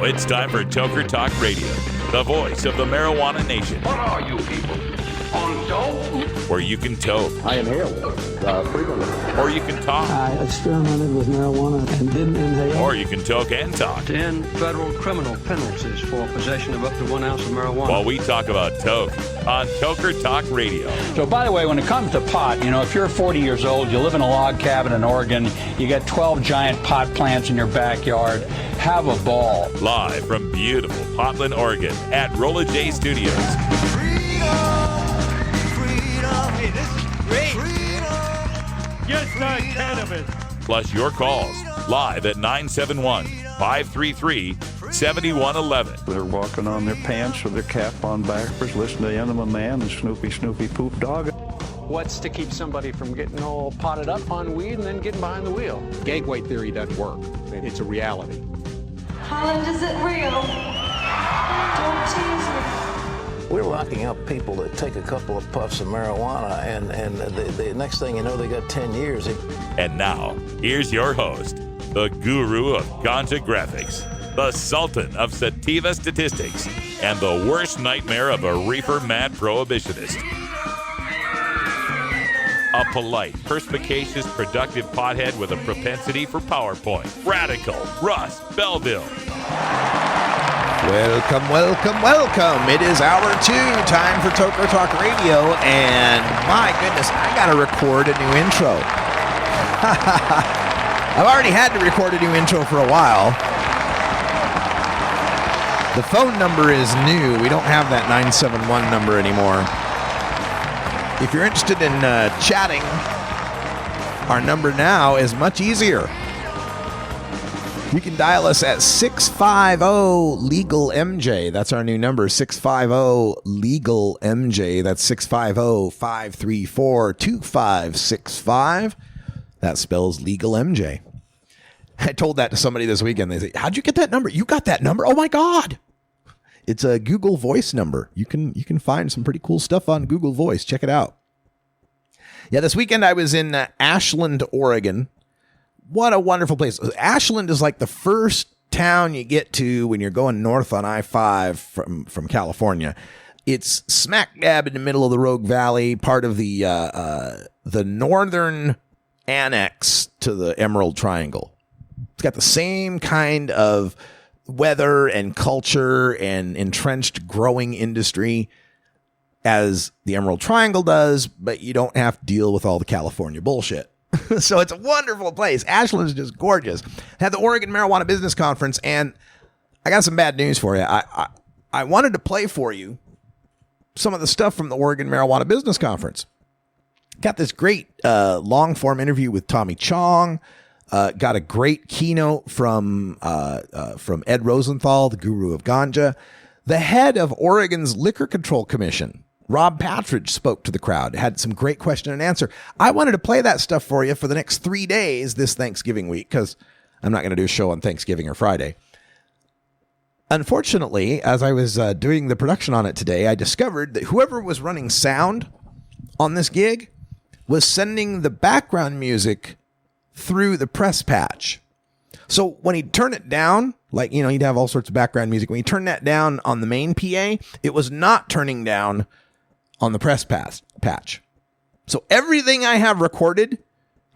Now it's time for Toker Talk Radio, the voice of the marijuana nation. What are you people? On dope? Where you can toke. I inhale frequently. Or you can talk. I experimented with marijuana and didn't inhale. Or you can toke and talk. 10 federal criminal penalties for possession of up to 1 ounce of marijuana. While we talk about toke on Toker Talk Radio. So, by the way, when it comes to pot, if you're 40 years old, you live in a log cabin in Oregon, you got 12 giant pot plants in your backyard, have a ball. Live from beautiful Portland, Oregon at Rolla J Studios. Hey, this is great. Just not cannabis. Plus your calls live at 971-533-7111. They're walking on their pants with their cap on backwards, listening to Enema Man and Snoopy Poop Dog. What's to keep somebody from getting all potted up on weed and then getting behind the wheel? Gateway theory doesn't work. It's a reality. Holland, is it real? Don't tease me. We're locking up people that take a couple of puffs of marijuana, and the next thing you know, they got 10 years. And now, here's your host, the guru of ganja graphics, the sultan of sativa statistics, and the worst nightmare of a reefer mad prohibitionist. A polite, perspicacious, productive pothead with a propensity for PowerPoint. Radical Russ Belville. Welcome, welcome, welcome. It is hour 2, time for Toker Talk Radio, and my goodness, I gotta record a new intro. I've already had to record a new intro for a while. The phone number is new. We don't have that 971 number anymore. If you're interested in chatting, our number now is much easier. You can dial us at 650-LEGAL-MJ. That's our new number, 650-LEGAL-MJ. That's 650-534-2565. That spells Legal MJ. I told that to somebody this weekend. They say, how'd you get that number? You got that number? Oh, my God. It's a Google Voice number. You can find some pretty cool stuff on Google Voice. Check it out. Yeah, this weekend I was in Ashland, Oregon. What a wonderful place. Ashland is like the first town you get to when you're going north on I-5 from California. It's smack dab in the middle of the Rogue Valley, part of the northern annex to the Emerald Triangle. It's got the same kind of weather and culture and entrenched growing industry as the Emerald Triangle does, but you don't have to deal with all the California bullshit. So it's a wonderful place. Ashland is just gorgeous. Had the Oregon Marijuana Business Conference, and I got some bad news for you. I wanted to play for you some of the stuff from the Oregon Marijuana Business Conference. Got this great long-form interview with Tommy Chong. Got a great keynote from Ed Rosenthal, the guru of ganja. The head of Oregon's Liquor Control Commission, Rob Patridge, spoke to the crowd, had some great question and answer. I wanted to play that stuff for you for the next 3 days this Thanksgiving week, because I'm not going to do a show on Thanksgiving or Friday. Unfortunately, as I was doing the production on it today, I discovered that whoever was running sound on this gig was sending the background music through the press patch. So when he'd turn it down, he'd have all sorts of background music. When he turned that down on the main PA, it was not turning down on the press patch. So everything I have recorded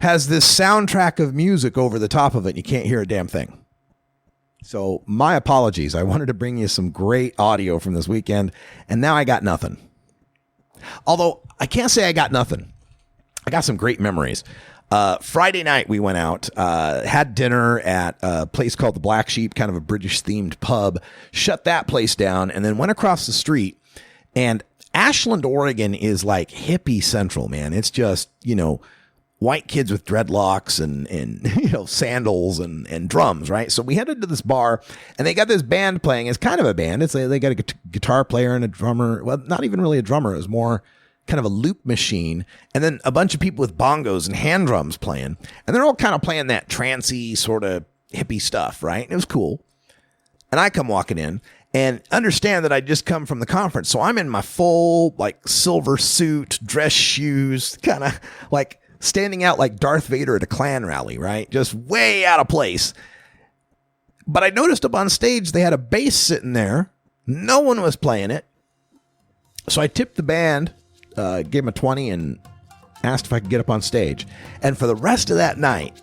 has this soundtrack of music over the top of it. You can't hear a damn thing. So my apologies. I wanted to bring you some great audio from this weekend, and now I got nothing. Although I can't say I got nothing. I got some great memories. Friday night we went out, had dinner at a place called the Black Sheep, kind of a British themed pub, shut that place down, and then went across the street. And Ashland, Oregon is like hippie central, man. It's just, white kids with dreadlocks and sandals and drums, right? So we headed to this bar, and they got this band playing. It's kind of a band. They got a guitar player and a drummer. Well, not even really a drummer. It was more kind of a loop machine, and then a bunch of people with bongos and hand drums playing, and they're all kind of playing that trancey sort of hippie stuff, right? And it was cool. And I come walking in, and understand that I just come from the conference, so I'm in my full silver suit, dress shoes, kind of standing out like Darth Vader at a Klan rally, right? Just way out of place. But I noticed up on stage they had a bass sitting there. No one was playing it. So I tipped the band, gave them a 20, and asked if I could get up on stage. And for the rest of that night,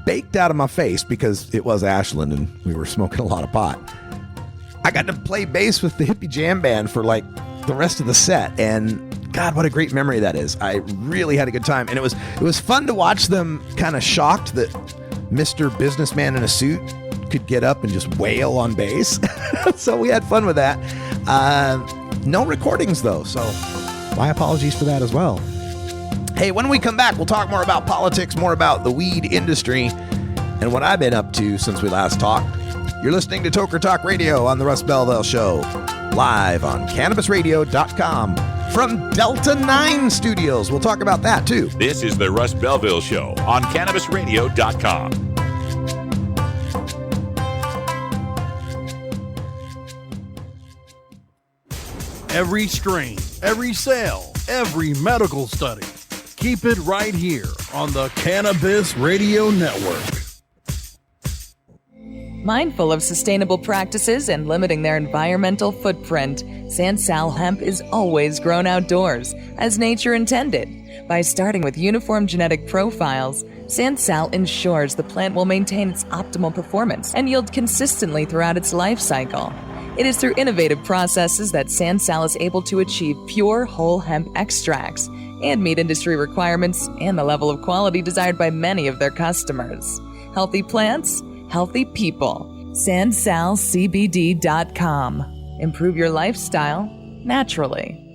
baked out of my face, because it was Ashland and we were smoking a lot of pot, I got to play bass with the Hippie Jam Band for like the rest of the set. And God, what a great memory that is. I really had a good time. And it was fun to watch them kind of shocked that Mr. Businessman in a suit could get up and just wail on bass. So we had fun with that. No recordings though, so my apologies for that as well. Hey, when we come back, we'll talk more about politics, more about the weed industry, and what I've been up to since we last talked. You're listening to Toker Talk Radio on the Russ Belville Show, live on CannabisRadio.com from Delta 9 Studios. We'll talk about that too. This is the Russ Belville Show on CannabisRadio.com. Every strain, every sale, every medical study. Keep it right here on the Cannabis Radio Network. Mindful of sustainable practices and limiting their environmental footprint, Sansal Hemp is always grown outdoors, as nature intended. By starting with uniform genetic profiles, Sansal ensures the plant will maintain its optimal performance and yield consistently throughout its life cycle. It is through innovative processes that Sansal is able to achieve pure whole hemp extracts and meet industry requirements and the level of quality desired by many of their customers. Healthy plants, healthy people. SansalCBD.com. Improve your lifestyle naturally.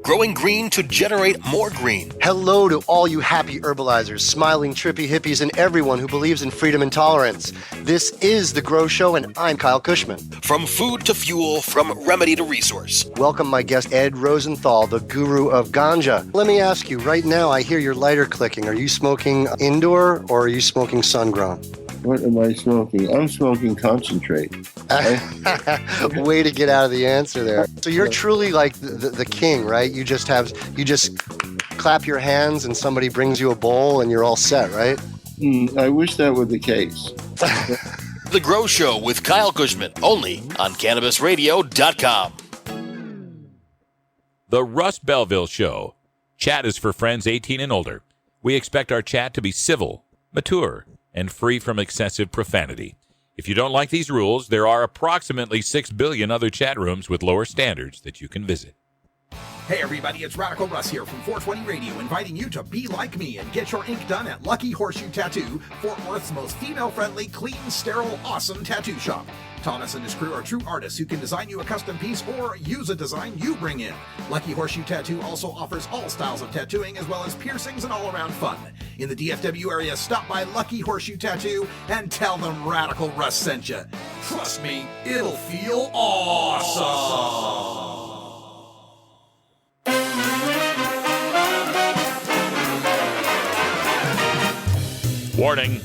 Growing green to generate more green. Hello to all you happy herbalizers, smiling trippy hippies, and everyone who believes in freedom and tolerance. This is The Grow Show, and I'm Kyle Cushman. From food to fuel, from remedy to resource. Welcome my guest, Ed Rosenthal, the guru of ganja. Let me ask you, right now I hear your lighter clicking. Are you smoking indoor or are you smoking sun-grown? What am I smoking? I'm smoking concentrate. Way to get out of the answer there. So you're truly like the king, right? You just clap your hands and somebody brings you a bowl and you're all set, right? I wish that were the case. The Grow Show with Kyle Cushman, only on CannabisRadio.com. The Russ Belville Show. Chat is for friends 18 and older. We expect our chat to be civil, mature, and free from excessive profanity. If you don't like these rules, there are approximately 6 billion other chat rooms with lower standards that you can visit. Hey everybody, it's Radical Russ here from 420 Radio, inviting you to be like me and get your ink done at Lucky Horseshoe Tattoo, Fort Worth's most female-friendly, clean, sterile, awesome tattoo shop. Thomas and his crew are true artists who can design you a custom piece or use a design you bring in. Lucky Horseshoe Tattoo also offers all styles of tattooing as well as piercings and all-around fun. In the DFW area, stop by Lucky Horseshoe Tattoo and tell them Radical Russ sent you. Trust me, it'll feel awesome. Warning,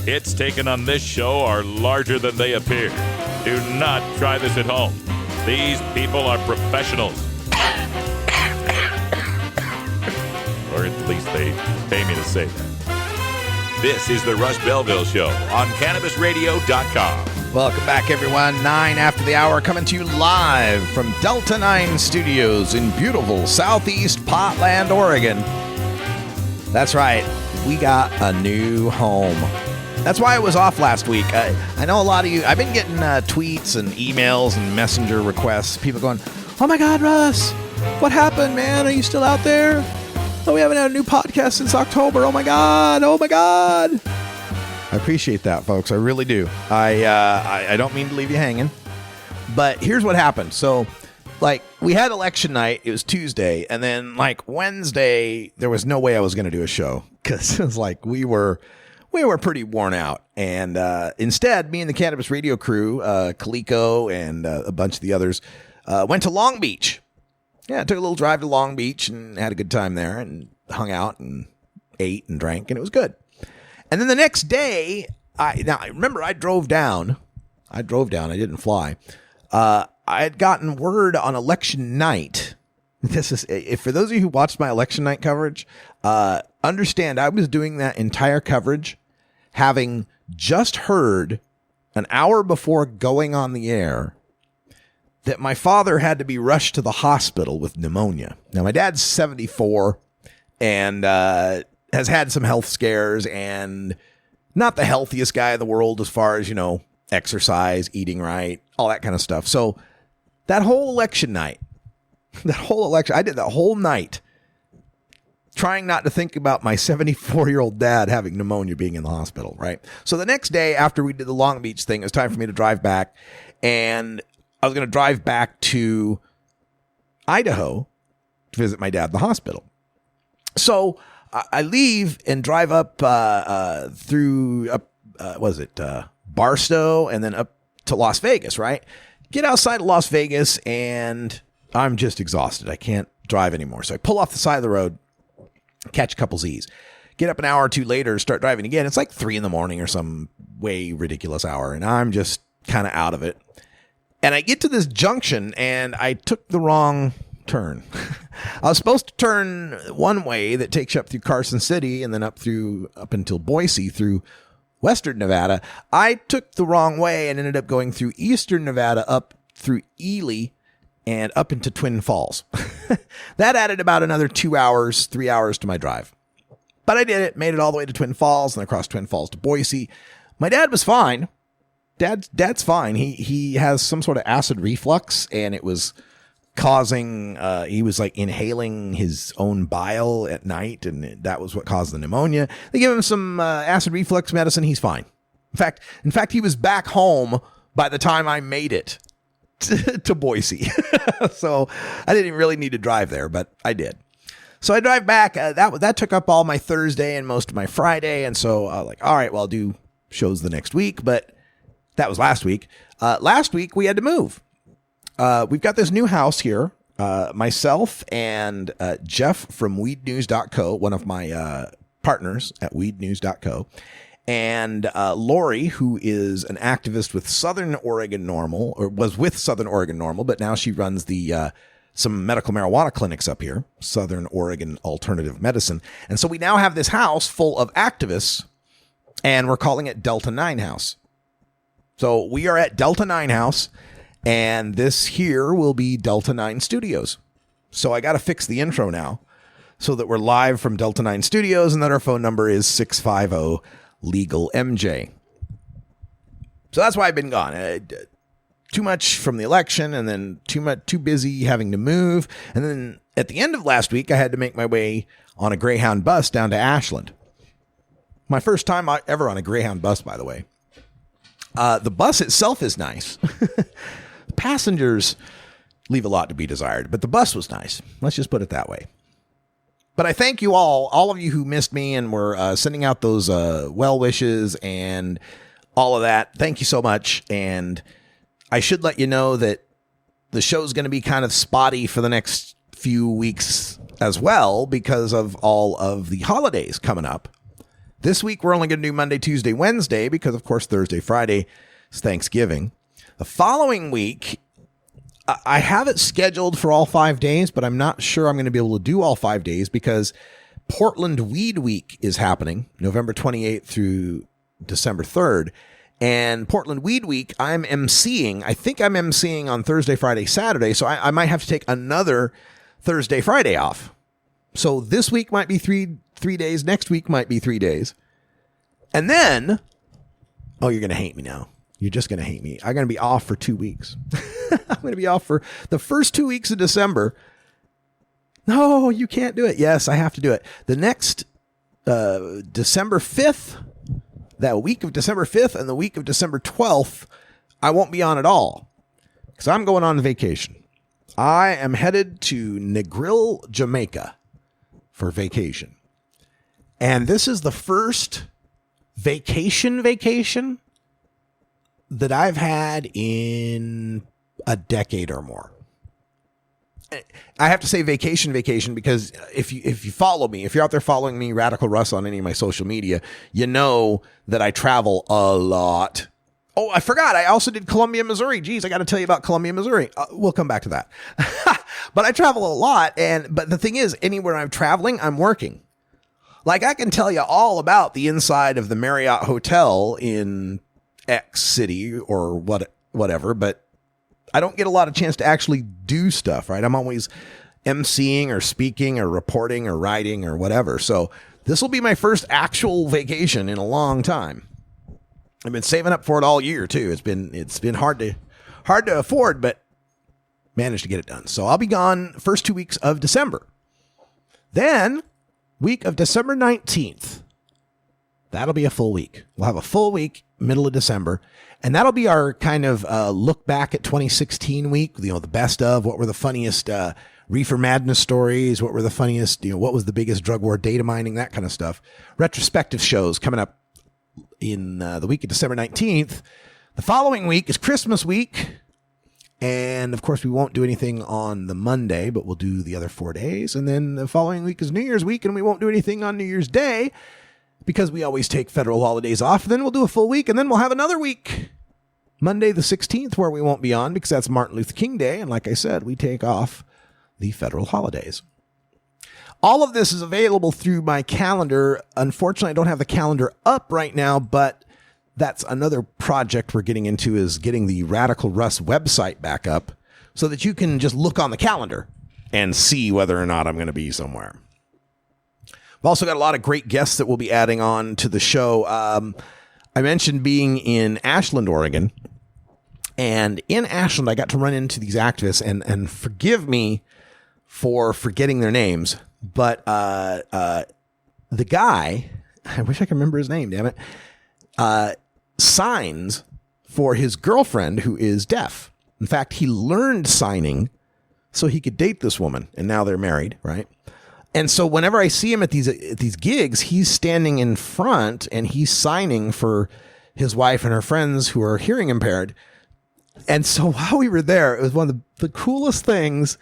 hits taken on this show are larger than they appear. Do not try this at home. These people are professionals. Or at least they pay me to say that. This is the Russ Belville Show on CannabisRadio.com. Welcome back, everyone. 9 after the hour, coming to you live from Delta 9 Studios in beautiful southeast Portland, Oregon. That's right. We got a new home. That's why I was off last week. I know a lot of you, I've been getting tweets and emails and messenger requests. People going, oh my God, Russ, what happened, man? Are you still out there? Oh, we haven't had a new podcast since October. Oh my God. Oh my God. I appreciate that, folks. I really do. I don't mean to leave you hanging. But here's what happened. So, like, we had election night. It was Tuesday. And then, like, Wednesday, there was no way I was going to do a show. Because it was like we were pretty worn out. And instead, me and the Cannabis Radio crew, Kaliko and a bunch of the others, went to Long Beach. Yeah, took a little drive to Long Beach and had a good time there and hung out and ate and drank. And it was good. And then the next day, I drove down. I didn't fly. I had gotten word on election night. This is, if for those of you who watched my election night coverage, understand I was doing that entire coverage having just heard an hour before going on the air that my father had to be rushed to the hospital with pneumonia. Now, my dad's 74 and has had some health scares and not the healthiest guy in the world as far as, exercise, eating right, all that kind of stuff. So that whole election night, I did that whole night trying not to think about my 74-year-old dad having pneumonia being in the hospital, right? So the next day after we did the Long Beach thing, it was time for me to drive back, and I was going to drive back to Idaho to visit my dad in the hospital. So I leave and drive up through Barstow and then up to Las Vegas, right? Get outside of Las Vegas and I'm just exhausted. I can't drive anymore. So I pull off the side of the road, catch a couple Z's, get up an hour or two later, start driving again. It's like 3 a.m. or some way ridiculous hour. And I'm just kind of out of it. And I get to this junction and I took the wrong turn. I was supposed to turn one way that takes you up through Carson City and then up until Boise through Western Nevada. I took the wrong way and ended up going through Eastern Nevada up through Ely and up into Twin Falls. That added about another 2 hours, 3 hours to my drive. But I did it, made it all the way to Twin Falls and across Twin Falls to Boise. My dad was fine. Dad's fine. He has some sort of acid reflux and it was causing, he was like inhaling his own bile at night, and that was what caused the pneumonia. They give him some acid reflux medicine. He's fine. In fact, he was back home by the time I made it to Boise. So I didn't really need to drive there, but I did. So I drive back. That took up all my Thursday and most of my Friday. And so all right, well, I'll do shows the next week, but that was last week. Last week we had to move. We've got this new house here. Myself and Jeff from weednews.co, one of my partners at weednews.co, and Lori, who is an activist with Southern Oregon Normal, or was with Southern Oregon Normal, but now she runs some medical marijuana clinics up here, Southern Oregon Alternative Medicine. And so we now have this house full of activists, and we're calling it Delta 9 House. So we are at Delta 9 House, and this here will be Delta 9 Studios. So I got to fix the intro now so that we're live from Delta 9 Studios and that our phone number is 650-LEGAL-MJ. So that's why I've been gone. Too much from the election and then too busy having to move. And then at the end of last week, I had to make my way on a Greyhound bus down to Ashland. My first time ever on a Greyhound bus, by the way. The bus itself is nice. Passengers leave a lot to be desired, but the bus was nice. Let's just put it that way. But I thank you all of you who missed me and were sending out those well wishes and all of that. Thank you so much. And I should let you know that the show's going to be kind of spotty for the next few weeks as well because of all of the holidays coming up. This week, we're only going to do Monday, Tuesday, Wednesday because, of course, Thursday, Friday is Thanksgiving. The following week, I have it scheduled for all 5 days, but I'm not sure I'm going to be able to do all 5 days because Portland Weed Week is happening November 28th through December 3rd. And Portland Weed Week, I'm emceeing. I think I'm emceeing on Thursday, Friday, Saturday. So I might have to take another Thursday, Friday off. So this week might be three days. Next week might be 3 days. And then, you're going to hate me now. You're just going to hate me. I'm going to be off for 2 weeks. I'm going to be off for the first 2 weeks of December. No, you can't do it. Yes, I have to do it. The next December 5th, that week of December 5th and the week of December 12th, I won't be on at all because I'm going on vacation. I am headed to Negril, Jamaica for vacation. And this is the first vacation that I've had in a decade or more. I have to say vacation because if you follow me, if you're out there following me, Radical Russ, on any of my social media, you know that I travel a lot. Oh, I forgot. I also did Columbia, Missouri. Geez, I got to tell you about Columbia, Missouri. We'll come back to that. But I travel a lot. But the thing is, anywhere I'm traveling, I'm working. Like, I can tell you all about the inside of the Marriott Hotel in X city or whatever, but I don't get a lot of chance to actually do stuff, right? I'm always emceeing or speaking or reporting or writing or whatever. So this will be my first actual vacation in a long time. I've been saving up for it all year too. It's been hard to afford, but managed to get it done. So I'll be gone first 2 weeks of December. Then week of December 19th. That'll be a full week. We'll have a full week, middle of December. And that'll be our kind of look back at 2016 week. You know, the best of, what were the funniest reefer madness stories? What were the funniest, what was the biggest drug war data mining? That kind of stuff. Retrospective shows coming up in the week of December 19th. The following week is Christmas week. And of course, we won't do anything on the Monday, but we'll do the other 4 days. And then the following week is New Year's week, and we won't do anything on New Year's Day because we always take federal holidays off. And then we'll do a full week, and then we'll have another week, Monday the 16th, where we won't be on because that's Martin Luther King Day. And like I said, we take off the federal holidays. All of this is available through my calendar. Unfortunately, I don't have the calendar up right now, but that's another project we're getting into, is getting the Radical Russ website back up so that you can just look on the calendar and see whether or not I'm going to be somewhere. We've also got a lot of great guests that we'll be adding on to the show. I mentioned being in Ashland, Oregon. And in Ashland, I got to run into these activists, and forgive me for forgetting their names, but the guy, I wish I could remember his name, damn it, signs for his girlfriend who is deaf. In fact, he learned signing so he could date this woman, and now they're married, right? And so whenever I see him at these gigs, he's standing in front and he's signing for his wife and her friends who are hearing impaired. And so while we were there, it was one of the coolest things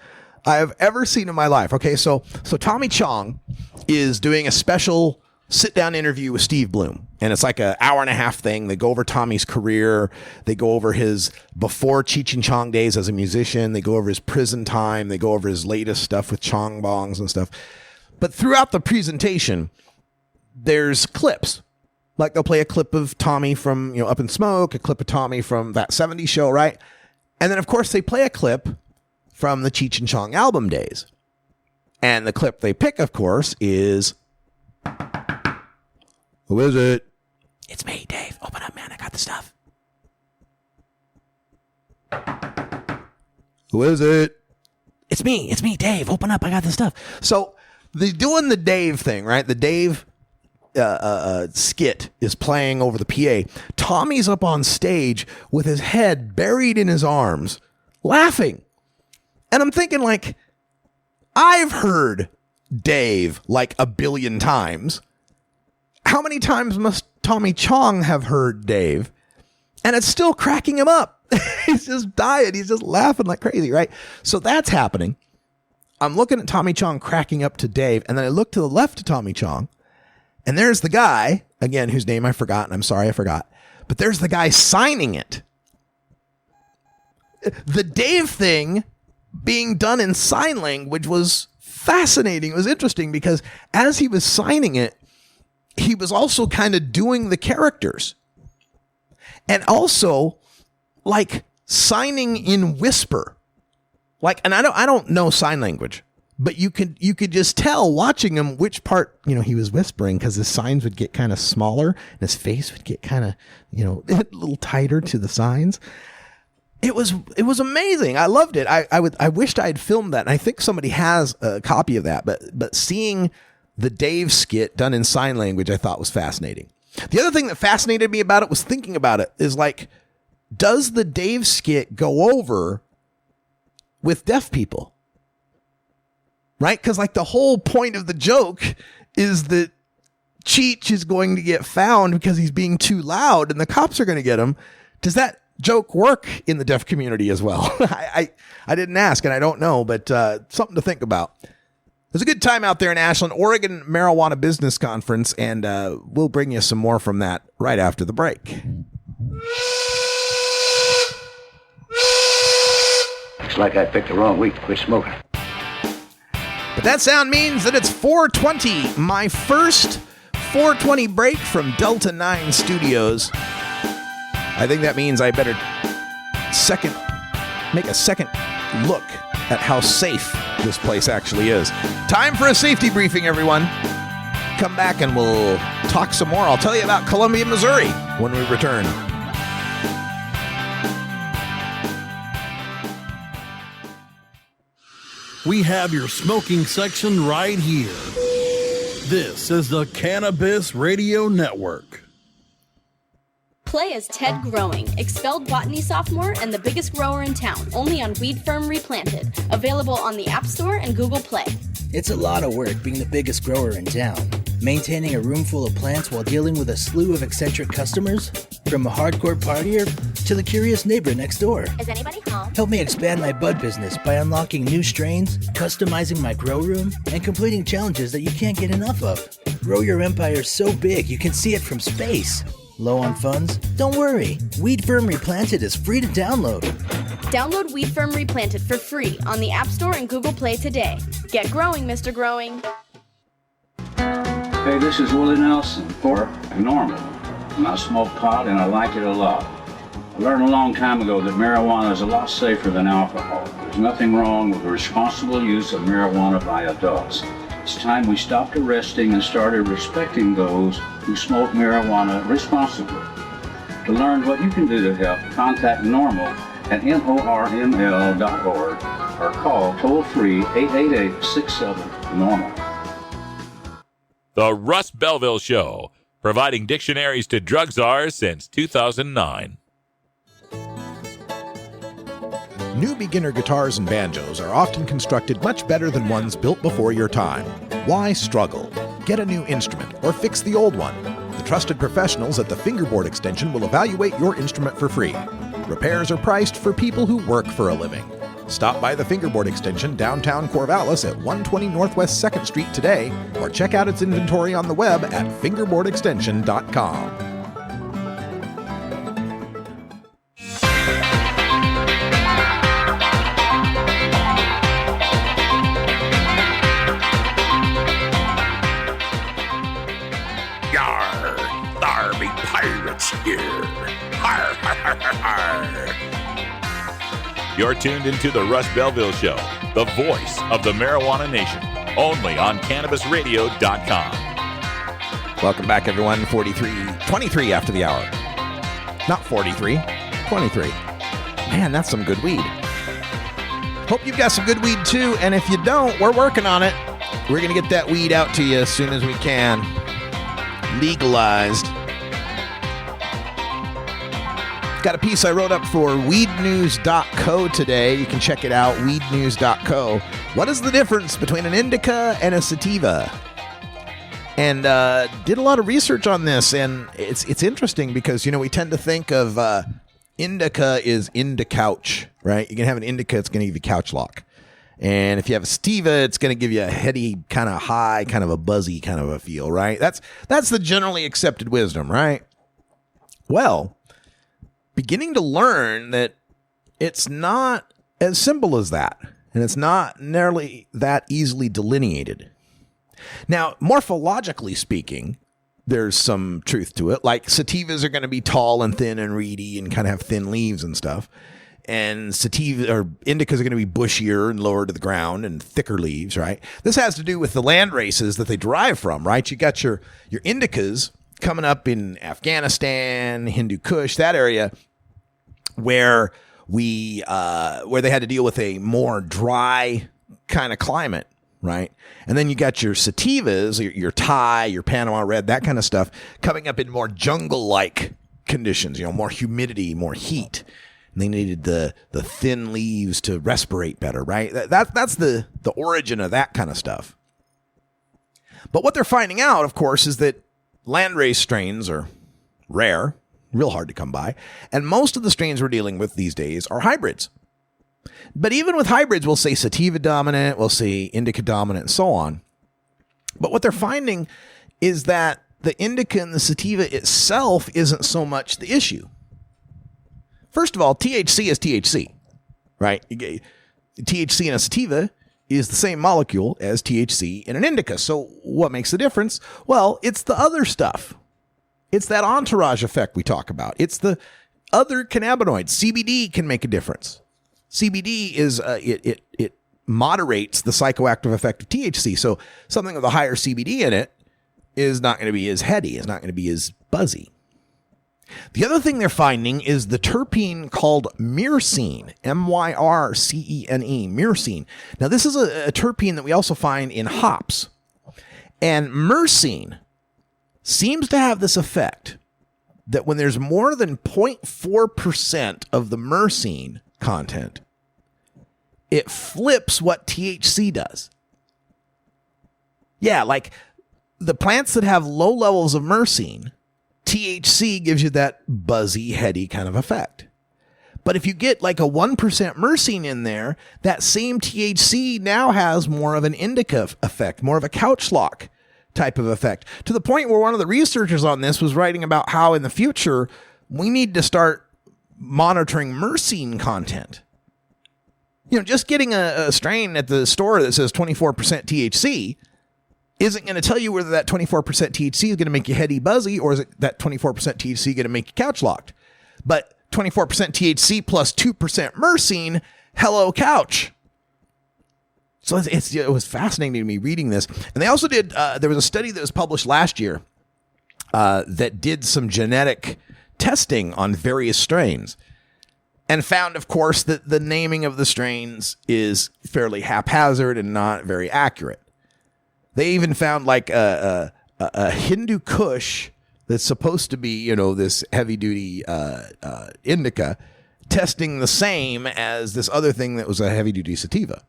I have ever seen in my life. Okay, so Tommy Chong is doing a special sit-down interview with Steve Bloom. And it's like an hour-and-a-half thing. They go over Tommy's career. They go over his before Cheech and Chong days as a musician. They go over his prison time. They go over his latest stuff with Chong bongs and stuff. But throughout the presentation, there's clips. Like they'll play a clip of Tommy from, Up in Smoke, a clip of Tommy from That 70s Show, right? And then, of course, they play a clip from the Cheech and Chong album days. And the clip they pick, of course, is... Who is it? It's me, Dave. Open up, man. I got the stuff. Who is it? It's me, Dave. Open up. I got the stuff. So they're doing the Dave thing, right? The Dave skit is playing over the PA. Tommy's up on stage with his head buried in his arms, laughing. And I'm thinking, like, I've heard Dave like a billion times. How many times must Tommy Chong have heard Dave? And it's still cracking him up. He's just dying. He's just laughing like crazy, right? So that's happening. I'm looking at Tommy Chong cracking up to Dave, and then I look to the left of Tommy Chong, and there's the guy, again, whose name I forgot, and I'm sorry I forgot, but there's the guy signing it. The Dave thing being done in sign language was fascinating. It was interesting because as he was signing it, he was also kind of doing the characters and also like signing in whisper. Like, and I don't know sign language, but you could just tell watching him which part, he was whispering because his signs would get kind of smaller and his face would get kind of, a little tighter to the signs. It was amazing. I loved it. I wished I had filmed that. And I think somebody has a copy of that, but seeing the Dave skit done in sign language, I thought was fascinating. The other thing that fascinated me about it was thinking about it is like, does the Dave skit go over with deaf people? Right? Because like the whole point of the joke is that Cheech is going to get found because he's being too loud and the cops are going to get him. Does that joke work in the deaf community as well? I didn't ask and I don't know, but something to think about. There's a good time out there in Ashland, Oregon Marijuana Business Conference, and we'll bring you some more from that right after the break. Looks like I picked the wrong week to quit smoking. But that sound means that it's 4:20, my first 4:20 break from Delta 9 Studios. I think that means I better make a second look at how safe this place actually is. Time for a safety briefing, everyone. Come back and we'll talk some more. I'll tell you about Columbia, Missouri when we return. We have your smoking section right here. This is the Cannabis Radio Network. Play as Ted Growing, expelled botany sophomore and the biggest grower in town, only on Weed Firm Replanted. Available on the App Store and Google Play. It's a lot of work being the biggest grower in town. Maintaining a room full of plants while dealing with a slew of eccentric customers? From a hardcore partier to the curious neighbor next door. Is anybody home? Help me expand my bud business by unlocking new strains, customizing my grow room, and completing challenges that you can't get enough of. Grow your empire so big you can see it from space. Low on funds? Don't worry. Weed Firm Replanted is free to download. Download Weed Firm Replanted for free on the App Store and Google Play today. Get growing, Mr. Growing. Hey, this is Willie Nelson for Normal. And I smoke pot and I like it a lot. I learned a long time ago that marijuana is a lot safer than alcohol. There's nothing wrong with the responsible use of marijuana by adults. It's time we stopped arresting and started respecting those who smoke marijuana responsibly. To learn what you can do to help, contact NORML at NORML.org or call toll-free 888-67-NORMAL. The Russ Belville Show, providing dictionaries to drug czars since 2009. New beginner guitars and banjos are often constructed much better than ones built before your time. Why struggle? Get a new instrument or fix the old one. The trusted professionals at the Fingerboard Extension will evaluate your instrument for free. Repairs are priced for people who work for a living. Stop by the Fingerboard Extension downtown Corvallis at 120 Northwest 2nd Street today or check out its inventory on the web at fingerboardextension.com. Here. Har, har, har, har, har. You're tuned into the Russ Belville Show, the voice of the marijuana nation, only on CannabisRadio.com. Welcome back, everyone. 23 after the hour. Not 43, 23. Man, that's some good weed. Hope you've got some good weed, too. And if you don't, we're working on it. We're going to get that weed out to you as soon as we can. Legalized. Got a piece I wrote up for weednews.co today. You can check it out, weednews.co. What is the difference between an indica and a sativa? And did a lot of research on this, and it's interesting because, you know, we tend to think of indica is couch, right? You can have an indica, it's going to give you couch lock. And if you have a sativa, it's going to give you a heady, kind of high, kind of a buzzy kind of a feel, right? That's the generally accepted wisdom, right? Well, beginning to learn that it's not as simple as that, and it's not nearly that easily delineated. Now, morphologically speaking, there's some truth to it. Like sativas are going to be tall and thin and reedy and kind of have thin leaves and stuff. And sativa or indicas are going to be bushier and lower to the ground and thicker leaves, right? This has to do with the land races that they derive from, right? You got your indicas coming up in Afghanistan, Hindu Kush, that area, where they had to deal with a more dry kind of climate, right? And then you got your sativas, your Thai, your Panama Red, that kind of stuff coming up in more jungle-like conditions, you know, more humidity, more heat. And they needed the thin leaves to respirate better, right? That's the origin of that kind of stuff. But what they're finding out, of course, is that landrace strains are rare, real hard to come by. And most of the strains we're dealing with these days are hybrids. But even with hybrids, we'll say sativa dominant, we'll say indica dominant, and so on. But what they're finding is that the indica and the sativa itself isn't so much the issue. First of all, THC is THC, right? THC in a sativa is the same molecule as THC in an indica. So what makes the difference? Well, it's the other stuff. It's that entourage effect we talk about. It's the other cannabinoids. CBD can make a difference. CBD is it moderates the psychoactive effect of THC. So something with a higher CBD in it is not going to be as heady. It's not going to be as buzzy. The other thing they're finding is the terpene called myrcene, M-Y-R-C-E-N-E, myrcene. Now, this is a terpene that we also find in hops. And myrcene seems to have this effect that when there's more than 0.4% of the myrcene content, it flips what THC does. Yeah, like the plants that have low levels of myrcene, THC gives you that buzzy, heady kind of effect. But if you get like a 1% myrcene in there, that same THC now has more of an indica effect, more of a couch lock type of effect, to the point where one of the researchers on this was writing about how in the future we need to start monitoring myrcene content. You know, just getting a strain at the store that says 24% THC isn't going to tell you whether that 24% THC is going to make you heady buzzy, or is it that 24% THC going to make you couch locked. But 24% THC plus 2% myrcene, hello couch. So it was fascinating to me reading this. And they also did, there was a study that was published last year that did some genetic testing on various strains and found, of course, that the naming of the strains is fairly haphazard and not very accurate. They even found like a Hindu Kush that's supposed to be, you know, this heavy-duty indica, testing the same as this other thing that was a heavy-duty sativa.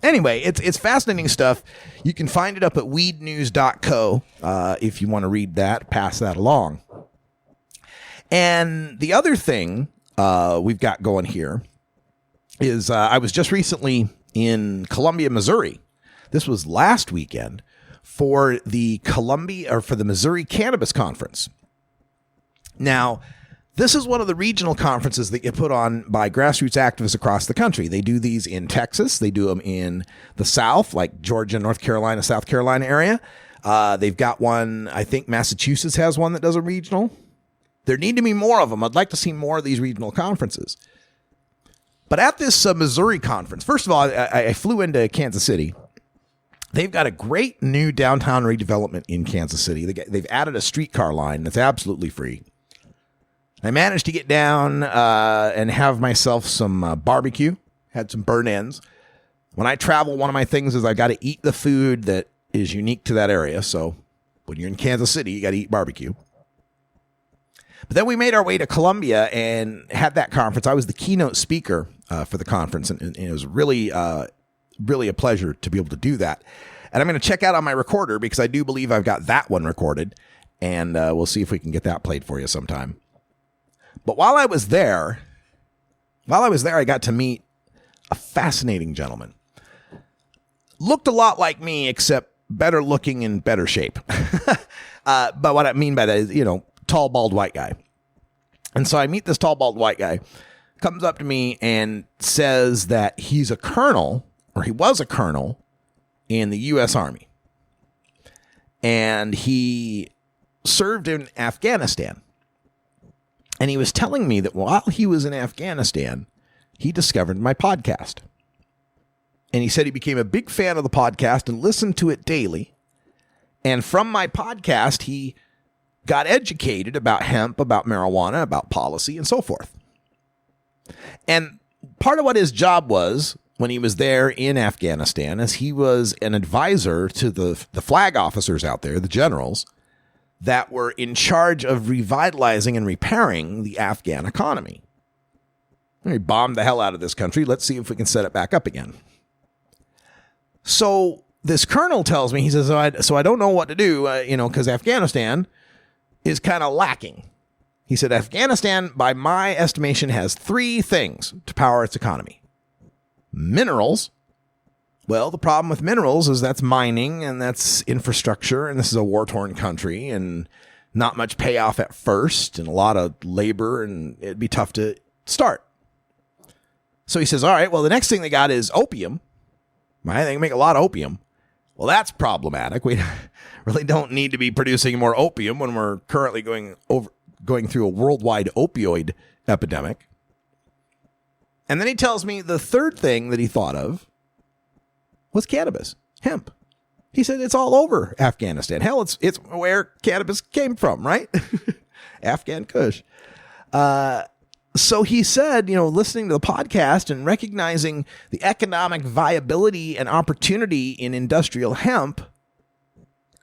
Anyway, it's fascinating stuff. You can find it up at weednews.co if you want to read that, pass that along. And the other thing we've got going here is I was just recently in Columbia, Missouri. This was last weekend for the Missouri Cannabis Conference. Now, this is one of the regional conferences that get put on by grassroots activists across the country. They do these in Texas. They do them in the South, like Georgia, North Carolina, South Carolina area. They've got one, I think Massachusetts has one that does a regional. There need to be more of them. I'd like to see more of these regional conferences. But at this Missouri conference, first of all, I flew into Kansas City. They've got a great new downtown redevelopment in Kansas City. They've added a streetcar line that's absolutely free. I managed to get down and have myself some barbecue, had some burnt ends. When I travel, one of my things is I got to eat the food that is unique to that area. So when you're in Kansas City, you got to eat barbecue. But then we made our way to Columbia and had that conference. I was the keynote speaker for the conference, and it was really a pleasure to be able to do that. And I'm going to check out on my recorder because I do believe I've got that one recorded, and we'll see if we can get that played for you sometime. But while I was there, I got to meet a fascinating gentleman. Looked a lot like me, except better looking and better shape. But what I mean by that is, you know, tall, bald, white guy. And so I meet this tall, bald, white guy, comes up to me and says that he's a colonel, or he was a colonel, in the U.S. Army. And he served in Afghanistan. And he was telling me that while he was in Afghanistan, he discovered my podcast. And he said he became a big fan of the podcast and listened to it daily. And from my podcast, he got educated about hemp, about marijuana, about policy, and so forth. And part of what his job was when he was there in Afghanistan is he was an advisor to the flag officers out there, the generals, that were in charge of revitalizing and repairing the Afghan economy. We bombed the hell out of this country. Let's see if we can set it back up again. So this colonel tells me, he says, so I don't know what to do, because Afghanistan is kind of lacking. He said, Afghanistan, by my estimation, has 3 things to power its economy. Minerals. Well, the problem with minerals is that's mining and that's infrastructure, and this is a war-torn country and not much payoff at first and a lot of labor, and it'd be tough to start. So he says, all right, well, the next thing they got is opium. Right? They can make a lot of opium. Well, that's problematic. We really don't need to be producing more opium when we're currently going through a worldwide opioid epidemic. And then he tells me the third thing that he thought of was cannabis, hemp. He said it's all over Afghanistan. Hell, it's where cannabis came from, right? Afghan Kush. So he said, listening to the podcast and recognizing the economic viability and opportunity in industrial hemp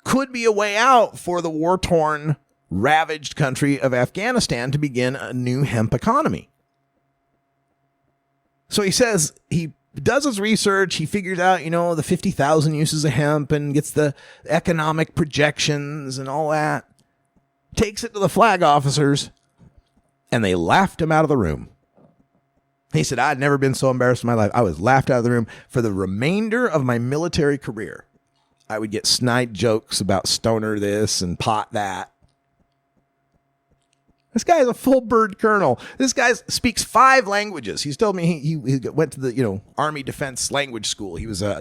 could be a way out for the war-torn, ravaged country of Afghanistan to begin a new hemp economy. So he says he does his research. He figures out, the 50,000 uses of hemp and gets the economic projections and all that. Takes it to the flag officers, and they laughed him out of the room. He said, I'd never been so embarrassed in my life. I was laughed out of the room for the remainder of my military career. I would get snide jokes about stoner this and pot that. This guy is a full bird colonel. This guy speaks 5 languages. He's told me he went to the Army Defense Language School. He was a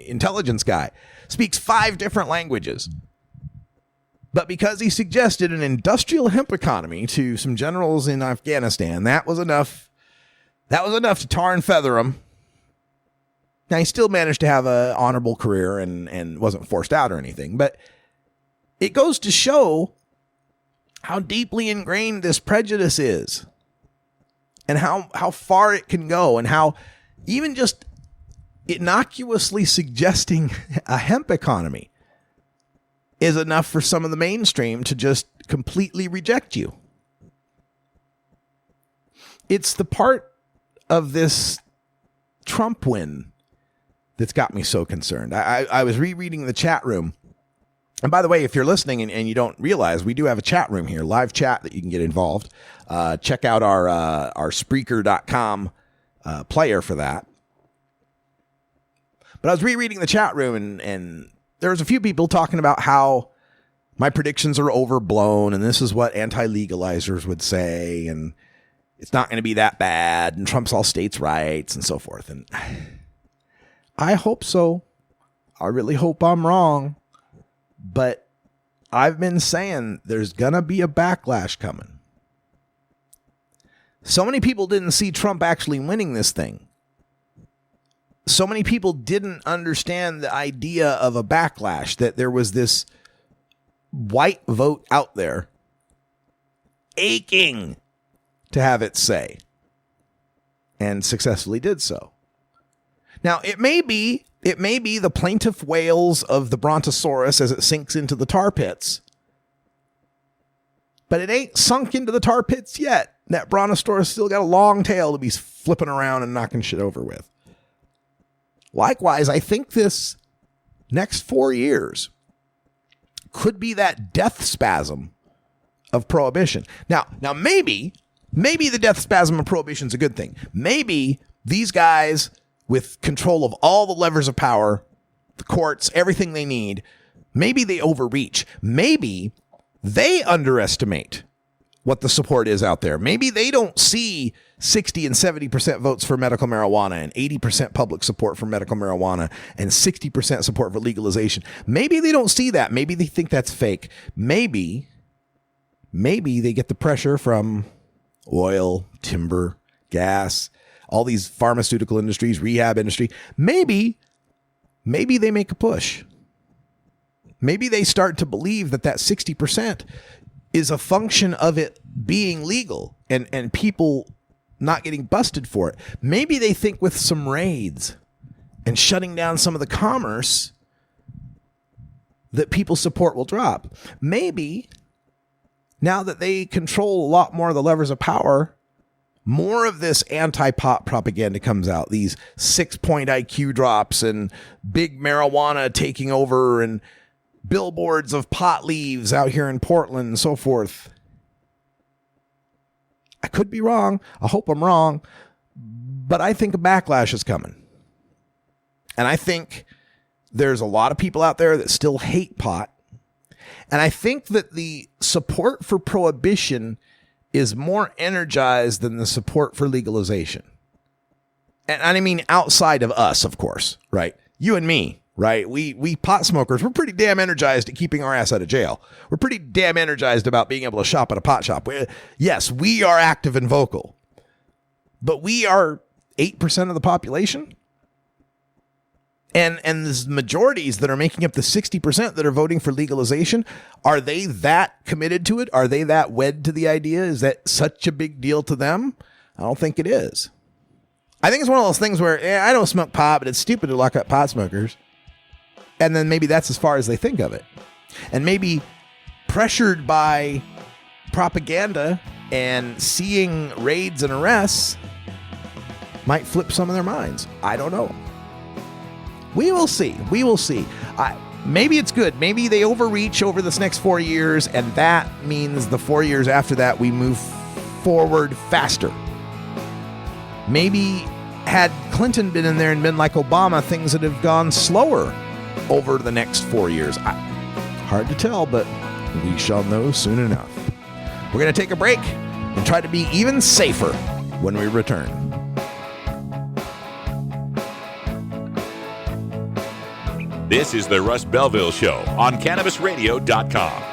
intelligence guy. Speaks 5 different languages. But because he suggested an industrial hemp economy to some generals in Afghanistan, that was enough. That was enough to tar and feather him. Now he still managed to have an honorable career and wasn't forced out or anything. But it goes to show how deeply ingrained this prejudice is and how far it can go, and how even just innocuously suggesting a hemp economy is enough for some of the mainstream to just completely reject you. It's the part of this Trump win that's got me so concerned. I was rereading the chat room. And by the way, if you're listening and you don't realize, we do have a chat room here, live chat that you can get involved. Check out our Spreaker.com player for that. But I was rereading the chat room, and there was a few people talking about how my predictions are overblown, and this is what anti-legalizers would say, and it's not going to be that bad, and Trump's all states' rights, and so forth. And I hope so. I really hope I'm wrong. But I've been saying there's going to be a backlash coming. So many people didn't see Trump actually winning this thing. So many people didn't understand the idea of a backlash, that there was this white vote out there aching to have its say, and successfully did so. Now, it may be the plaintive wails of the brontosaurus as it sinks into the tar pits, but it ain't sunk into the tar pits yet. That brontosaurus still got a long tail to be flipping around and knocking shit over with. Likewise, I think this next 4 years could be that death spasm of prohibition. Now maybe the death spasm of prohibition is a good thing. Maybe these guys with control of all the levers of power, the courts, everything they need, maybe they overreach. Maybe they underestimate what the support is out there. Maybe they don't see 60 and 70% votes for medical marijuana and 80% public support for medical marijuana and 60% support for legalization. Maybe they don't see that. Maybe they think that's fake. Maybe they get the pressure from oil, timber, gas, all these pharmaceutical industries, rehab industry. Maybe they make a push. Maybe they start to believe that 60% is a function of it being legal and people not getting busted for it. Maybe they think with some raids and shutting down some of the commerce that people's support will drop. Maybe now that they control a lot more of the levers of power, more of this anti-pot propaganda comes out. These 6-point IQ drops and big marijuana taking over and billboards of pot leaves out here in Portland and so forth. I could be wrong. I hope I'm wrong. But I think a backlash is coming. And I think there's a lot of people out there that still hate pot. And I think that the support for prohibition is more energized than the support for legalization. And I mean outside of us, of course, right? you and me, right? We pot smokers, we're pretty damn energized at keeping our ass out of jail. We're pretty damn energized about being able to shop at a pot shop. Yes, we are active and vocal, but we are 8% of the population. And the majorities that are making up the 60% that are voting for legalization, are they that committed to it? Are they that wed to the idea? Is that such a big deal to them? I don't think it is. I think it's one of those things where I don't smoke pot, but it's stupid to lock up pot smokers. And then maybe that's as far as they think of it. And maybe pressured by propaganda and seeing raids and arrests might flip some of their minds. I don't know. We will see. We will see. Maybe it's good. Maybe they overreach over this next 4 years, and that means the 4 years after that we move forward faster. Maybe had Clinton been in there and been like Obama, things would have gone slower over the next 4 years. Hard to tell, but we shall know soon enough. We're going to take a break and try to be even safer when we return. This is the Russ Belville Show on CannabisRadio.com.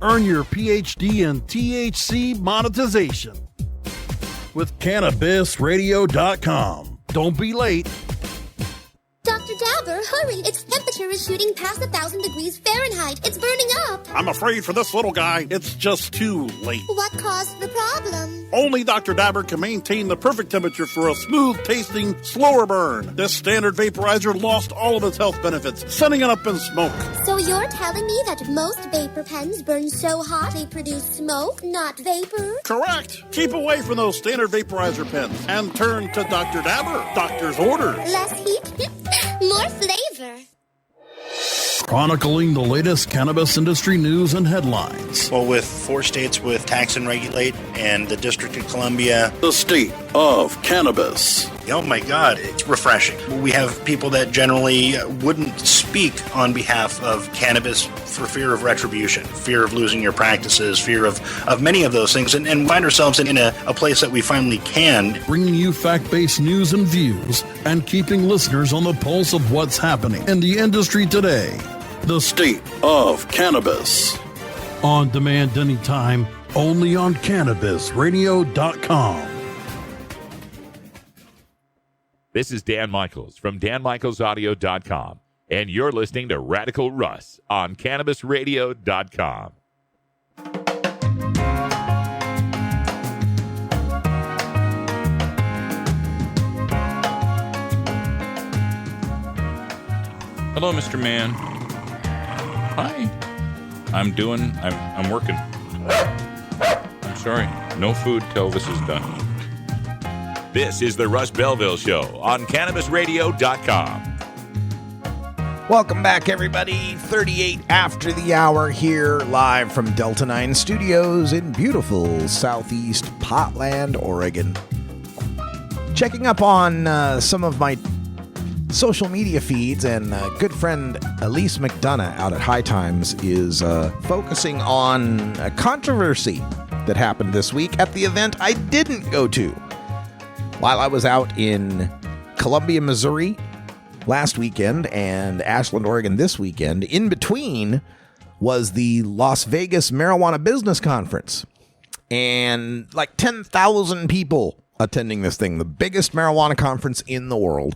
Earn your PhD in THC monetization with CannabisRadio.com. Don't be late. Dr. Dabber, hurry! Its temperature is shooting past 1,000 degrees Fahrenheit. It's burning up. I'm afraid for this little guy, it's just too late. What caused the problem? Only Dr. Dabber can maintain the perfect temperature for a smooth-tasting, slower burn. This standard vaporizer lost all of its health benefits, sending it up in smoke. So you're telling me that most vapor pens burn so hot they produce smoke, not vapor? Correct. Keep away from those standard vaporizer pens and turn to Dr. Dabber. Doctor's orders. Less heat, more flavor. Chronicling the latest cannabis industry news and headlines. Well, with 4 states with tax and regulate and the District of Columbia. The state of cannabis. Oh my God, it's refreshing. We have people that generally wouldn't speak on behalf of cannabis for fear of retribution, fear of losing your practices, fear of many of those things, and find ourselves in a place that we finally can. Bringing you fact-based news and views and keeping listeners on the pulse of what's happening in the industry today. The state of cannabis. On demand anytime, only on CannabisRadio.com. This is Dan Michaels from DanMichaelsAudio.com, and you're listening to Radical Russ on CannabisRadio.com. Hello, Mr. Man. Hi. I'm working. I'm sorry. No food till this is done. This is the Russ Belville Show on CannabisRadio.com. Welcome back, everybody. 38 after the hour here, live from Delta 9 Studios in beautiful southeast Portland, Oregon. Checking up on some of my social media feeds, and good friend Elise McDonough out at High Times is focusing on a controversy that happened this week at the event I didn't go to. While I was out in Columbia, Missouri last weekend and Ashland, Oregon this weekend, in between was the Las Vegas Marijuana Business Conference. And like 10,000 people attending this thing, the biggest marijuana conference in the world.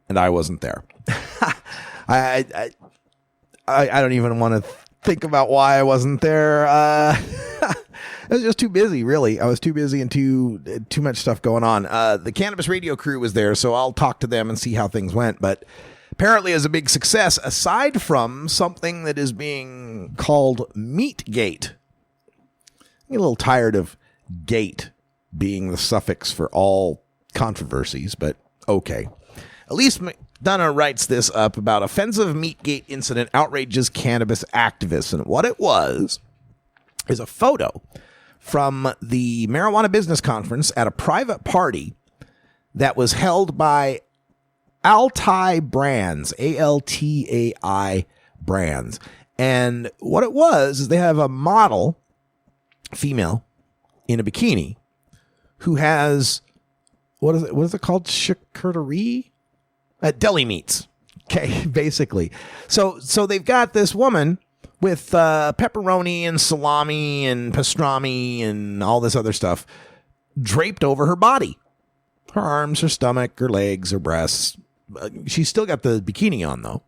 And I wasn't there. I don't even want to think about why I wasn't there. I was just too busy, really. I was too busy and too much stuff going on. The Cannabis Radio crew was there, so I'll talk to them and see how things went. But apparently it was a big success, aside from something that is being called Meatgate. I'm a little tired of gate being the suffix for all controversies, but okay. Elise McDonough writes this up about offensive Meatgate incident outrages cannabis activists. And what it was is a photo from the Marijuana Business Conference at a private party that was held by Altai Brands, Altai Brands. And what it was is they have a model, female, in a bikini who has, what is it called? Charcuterie? Deli meats. Okay, basically. So they've got this woman with pepperoni and salami and pastrami and all this other stuff draped over her body. Her arms, her stomach, her legs, her breasts. She's still got the bikini on, though.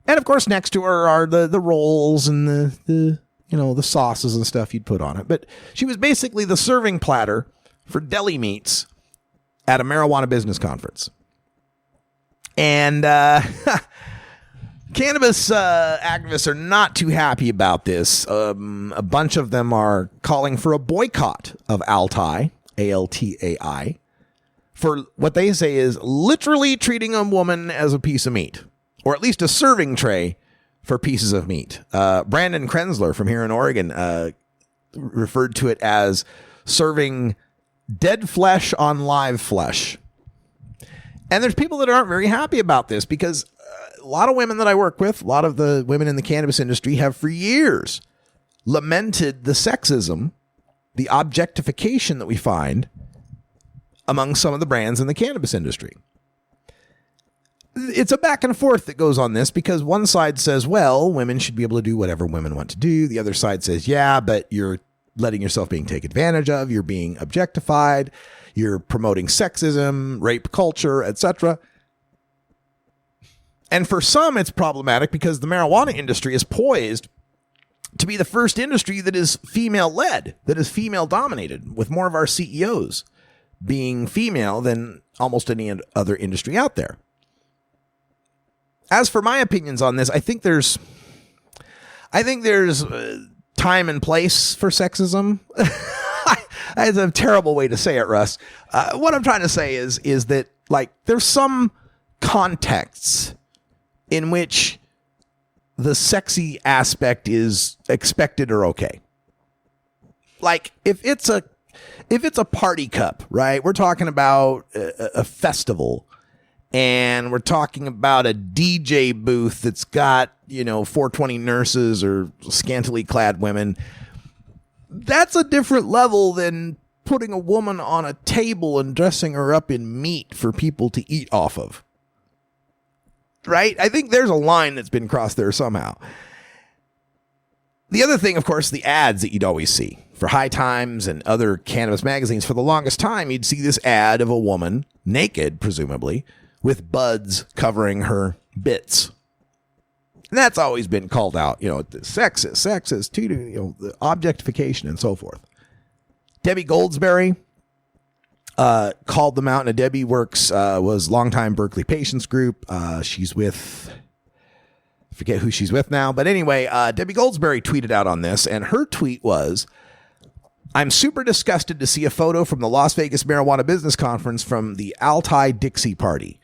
And, of course, next to her are the rolls and the sauces and stuff you'd put on it. But she was basically the serving platter for deli meats at a marijuana business conference. And cannabis activists are not too happy about this. A bunch of them are calling for a boycott of Altai, ALTAI, for what they say is literally treating a woman as a piece of meat, or at least a serving tray for pieces of meat. Brandon Krenzler from here in Oregon referred to it as serving dead flesh on live flesh. And there's people that aren't very happy about this because a lot of women that I work with, a lot of the women in the cannabis industry have for years lamented the sexism, the objectification that we find among some of the brands in the cannabis industry. It's a back and forth that goes on this because one side says, well, women should be able to do whatever women want to do. The other side says, yeah, but you're letting yourself being taken advantage of. You're being objectified. You're promoting sexism, rape culture, etc. And for some, it's problematic because the marijuana industry is poised to be the first industry that is female-led, that is female-dominated, with more of our CEOs being female than almost any other industry out there. As for my opinions on this, I think there's time and place for sexism. That's a terrible way to say it, Russ. What I'm trying to say is that, like, there's some contexts in which the sexy aspect is expected or okay. Like, if it's a party cup, right? We're talking about a festival, and we're talking about a DJ booth that's got, 420 nurses or scantily clad women. That's a different level than putting a woman on a table and dressing her up in meat for people to eat off of. Right? I think there's a line that's been crossed there somehow. The other thing, of course, the ads that you'd always see for High Times and other cannabis magazines. For the longest time, you'd see this ad of a woman, naked, presumably, with buds covering her bits. And that's always been called out, sexist, the objectification and so forth. Debbie Goldsberry called them out, and Debbie was longtime Berkeley Patients Group. She's with, I forget who she's with now, but anyway, Debbie Goldsberry tweeted out on this, and her tweet was, I'm super disgusted to see a photo from the Las Vegas Marijuana Business Conference from the Altai Dixie Party.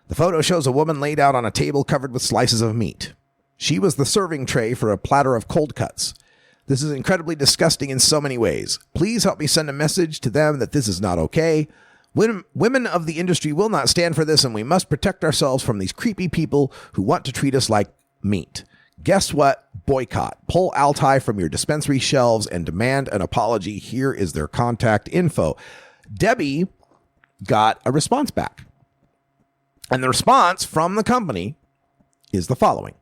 The photo shows a woman laid out on a table covered with slices of meat. She was the serving tray for a platter of cold cuts. This is incredibly disgusting in so many ways. Please help me send a message to them that this is not okay. Women of the industry will not stand for this, and we must protect ourselves from these creepy people who want to treat us like meat. Guess what? Boycott. Pull Altai from your dispensary shelves and demand an apology. Here is their contact info. Debbie got a response back. And the response from the company is the following.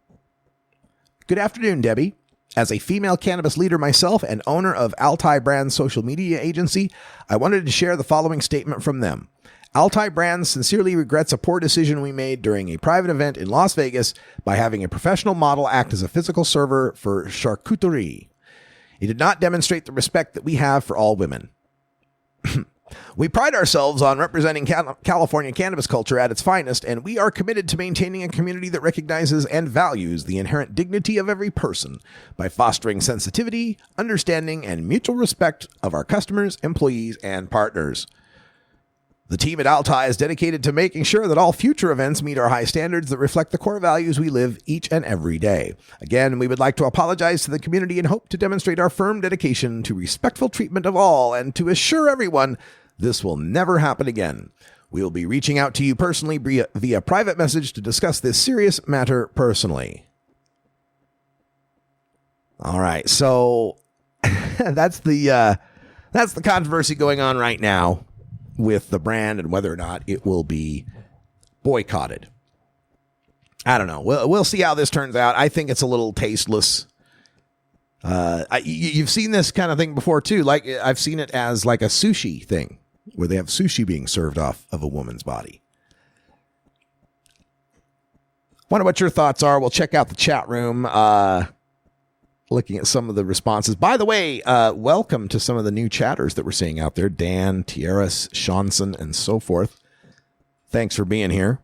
Good afternoon, Debbie. As a female cannabis leader myself and owner of Altai Brands social media agency, I wanted to share the following statement from them. Altai Brands sincerely regrets a poor decision we made during a private event in Las Vegas by having a professional model act as a physical server for charcuterie. It did not demonstrate the respect that we have for all women. We pride ourselves on representing California cannabis culture at its finest, and we are committed to maintaining a community that recognizes and values the inherent dignity of every person by fostering sensitivity, understanding, and mutual respect of our customers, employees, and partners. The team at Altai is dedicated to making sure that all future events meet our high standards that reflect the core values we live each and every day. Again, we would like to apologize to the community and hope to demonstrate our firm dedication to respectful treatment of all and to assure everyone this will never happen again. We will be reaching out to you personally via private message to discuss this serious matter personally. All right, so that's the That's the controversy going on right now with the brand and whether or not it will be boycotted. I don't know. We'll see how this turns out. I think it's a little tasteless. You've seen this kind of thing before, too. Like I've seen it as like a sushi thing where they have sushi being served off of a woman's body. Wonder what your thoughts are. We'll check out the chat room. Looking at some of the responses. By the way, welcome to some of the new chatters that we're seeing out there. Dan, Tierras, Shanson, and so forth. Thanks for being here.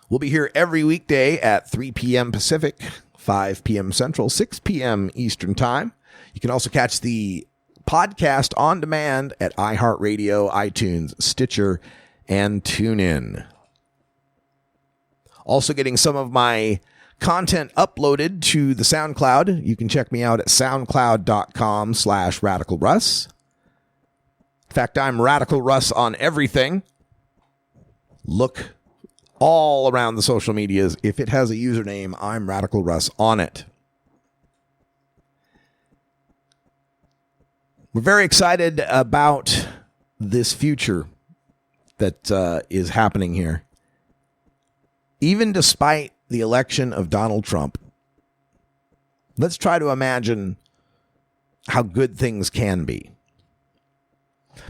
We'll be here every weekday at 3 p.m. Pacific, 5 p.m. Central, 6 p.m. Eastern Time. You can also catch the podcast on demand at iHeartRadio, iTunes, Stitcher, and TuneIn. Also getting some of my content uploaded to the SoundCloud. You can check me out at soundcloud.com/RadicalRuss. In fact, I'm Radical Russ on everything. Look all around the social medias. If it has a username, I'm Radical Russ on it. We're very excited about this future that is happening here. Even despite the election of Donald Trump, let's try to imagine how good things can be.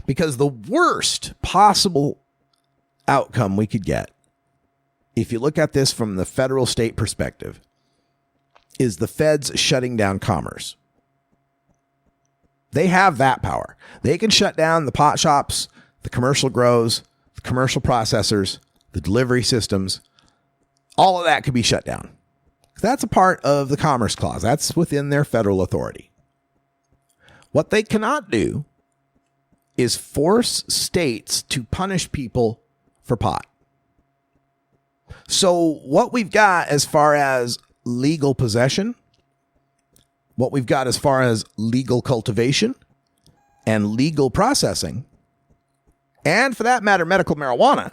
Because the worst possible outcome we could get, if you look at this from the federal state perspective, is the feds shutting down commerce. They have that power. They can shut down the pot shops, the commercial grows, the commercial processors, the delivery systems. All of that could be shut down. That's a part of the Commerce Clause. That's within their federal authority. What they cannot do is force states to punish people for pot. So what we've got as far as legal possession, what we've got as far as legal cultivation and legal processing, and for that matter, medical marijuana,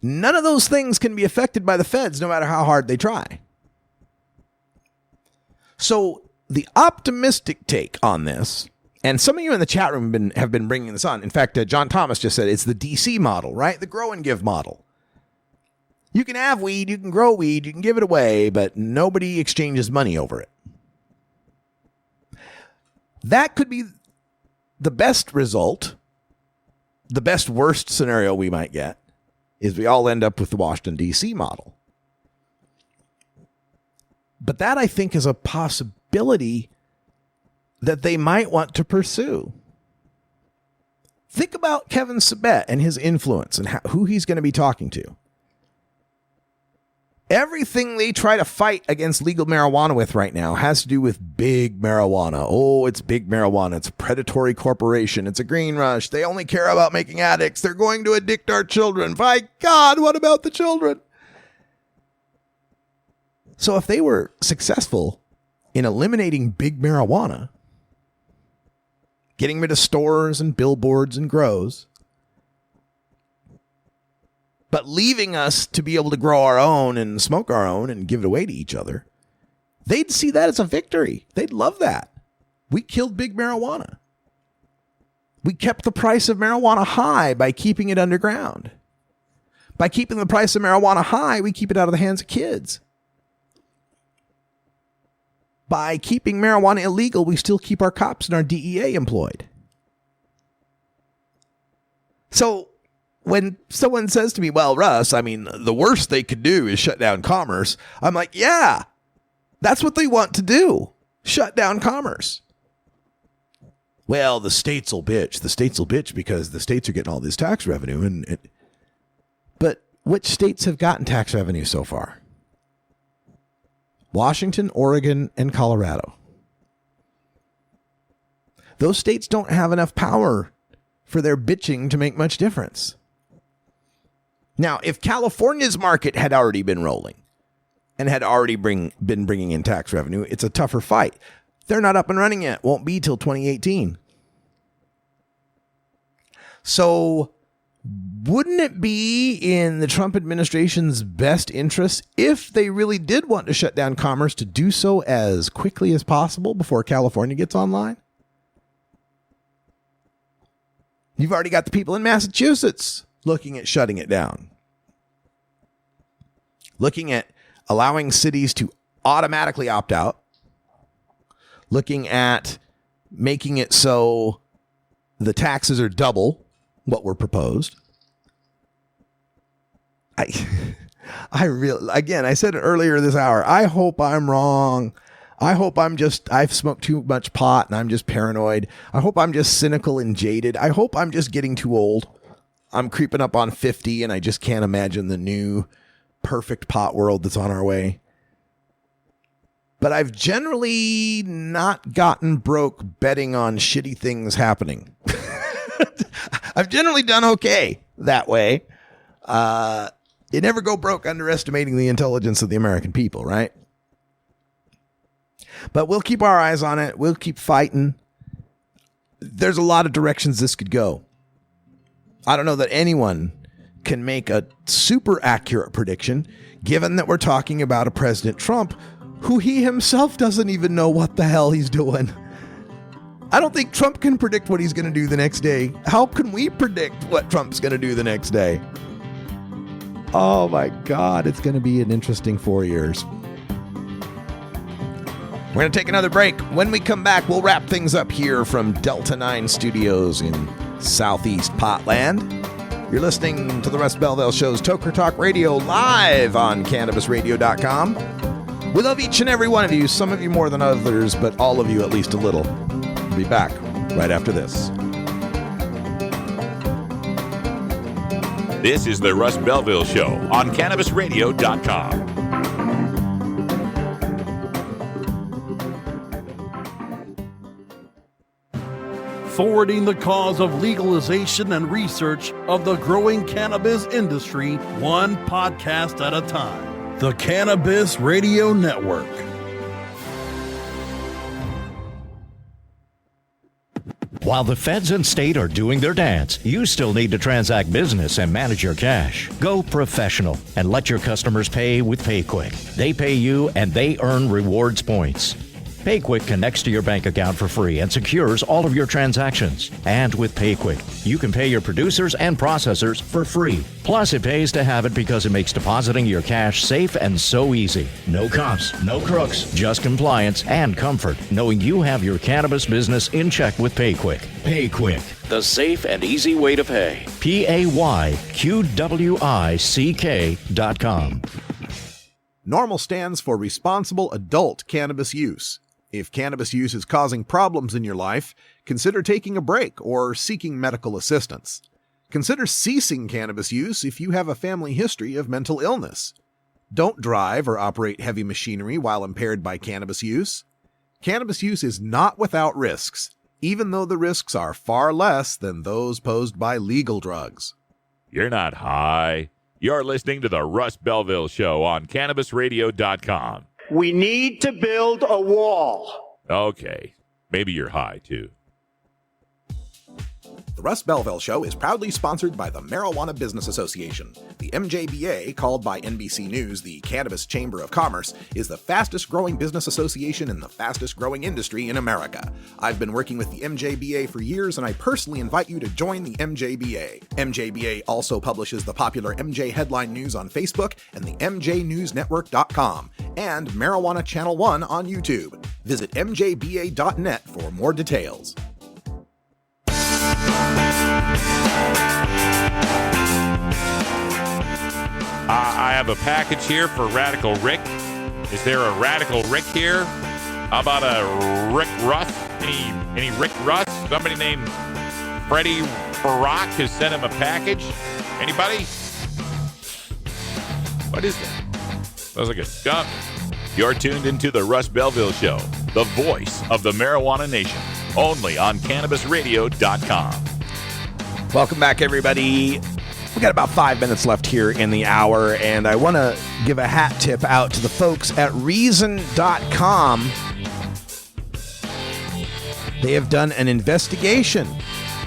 none of those things can be affected by the feds no matter how hard they try. So the optimistic take on this, and some of you in the chat room have been bringing this on. In fact, John Thomas just said it's the DC model, right? The grow and give model. You can have weed, you can grow weed, you can give it away, but nobody exchanges money over it. That could be the best result. The best worst scenario we might get is we all end up with the Washington, D.C. model. But that, I think, is a possibility that they might want to pursue. Think about Kevin Sabet and his influence and who he's going to be talking to. Everything they try to fight against legal marijuana with right now has to do with big marijuana. Oh, it's big marijuana. It's a predatory corporation. It's a green rush. They only care about making addicts. They're going to addict our children. By God, what about the children? So if they were successful in eliminating big marijuana, getting rid of stores and billboards and grows, but leaving us to be able to grow our own and smoke our own and give it away to each other, they'd see that as a victory. They'd love that. We killed big marijuana. We kept the price of marijuana high by keeping it underground. By keeping the price of marijuana high, we keep it out of the hands of kids. By keeping marijuana illegal, we still keep our cops and our DEA employed. So when someone says to me, well, Russ, I mean, the worst they could do is shut down commerce. I'm like, yeah, that's what they want to do. Shut down commerce. Well, the states will bitch. The states will bitch because the states are getting all this tax revenue. But which states have gotten tax revenue so far? Washington, Oregon, and Colorado. Those states don't have enough power for their bitching to make much difference. Now, if California's market had already been rolling and had already been bringing in tax revenue, it's a tougher fight. They're not up and running yet. Won't be till 2018. So wouldn't it be in the Trump administration's best interest, if they really did want to shut down commerce, to do so as quickly as possible before California gets online? You've already got the people in Massachusetts looking at shutting it down. Looking at allowing cities to automatically opt out. Looking at making it so the taxes are double what were proposed. I said it earlier this hour. I hope I'm wrong. I hope I've smoked too much pot and I'm just paranoid. I hope I'm just cynical and jaded. I hope I'm just getting too old. I'm creeping up on 50 and I just can't imagine the new perfect pot world that's on our way. But I've generally not gotten broke betting on shitty things happening. I've generally done okay that way. You never go broke underestimating the intelligence of the American people, right? But we'll keep our eyes on it. We'll keep fighting. There's a lot of directions this could go. I don't know that anyone can make a super accurate prediction, given that we're talking about a President Trump who he himself doesn't even know what the hell he's doing. I don't think Trump can predict what he's going to do the next day. How can we predict what Trump's going to do the next day? Oh my God, it's going to be an interesting 4 years. We're going to take another break. When we come back, we'll wrap things up here from Delta 9 Studios in Southeast Potland. You're listening to the Russ Belville Show's Toker Talk Radio live on CannabisRadio.com. We love each and every one of you, some of you more than others, but all of you at least a little. We'll be back right after this. This is the Russ Belville Show on CannabisRadio.com. Forwarding the cause of legalization and research of the growing cannabis industry, one podcast at a time. The Cannabis Radio Network. While the feds and state are doing their dance, you still need to transact business and manage your cash. Go professional and let your customers pay with PayQuick. They pay you and they earn rewards points. PayQuick connects to your bank account for free and secures all of your transactions. And with PayQuick, you can pay your producers and processors for free. Plus, it pays to have it because it makes depositing your cash safe and so easy. No cops, no crooks, just compliance and comfort, knowing you have your cannabis business in check with PayQuick. PayQuick, the safe and easy way to pay. PayQuick.com. Normal stands for responsible adult cannabis use. If cannabis use is causing problems in your life, consider taking a break or seeking medical assistance. Consider ceasing cannabis use if you have a family history of mental illness. Don't drive or operate heavy machinery while impaired by cannabis use. Cannabis use is not without risks, even though the risks are far less than those posed by legal drugs. You're not high. You're listening to the Russ Belville Show on CannabisRadio.com. We need to build a wall. Okay. Maybe you're high, too. The Russ Belville Show is proudly sponsored by the Marijuana Business Association. The MJBA, called by NBC News the Cannabis Chamber of Commerce, is the fastest growing business association in the fastest growing industry in America. I've been working with the MJBA for years, and I personally invite you to join the MJBA. MJBA also publishes the popular MJ Headline News on Facebook and the MJNewsNetwork.com and Marijuana Channel 1 on YouTube. Visit mjba.net for more details. I have a package here for Radical Rick. Is there a Radical Rick here? How about a Rick Russ? Any Rick Russ? Somebody named Freddie Barack has sent him a package. Anybody? What is that? Sounds like a skunk. You're tuned into the Russ Belville Show, the voice of the marijuana nation, only on CannabisRadio.com. Welcome back, everybody. We got about 5 minutes left here in the hour, and I want to give a hat tip out to the folks at Reason.com. They have done an investigation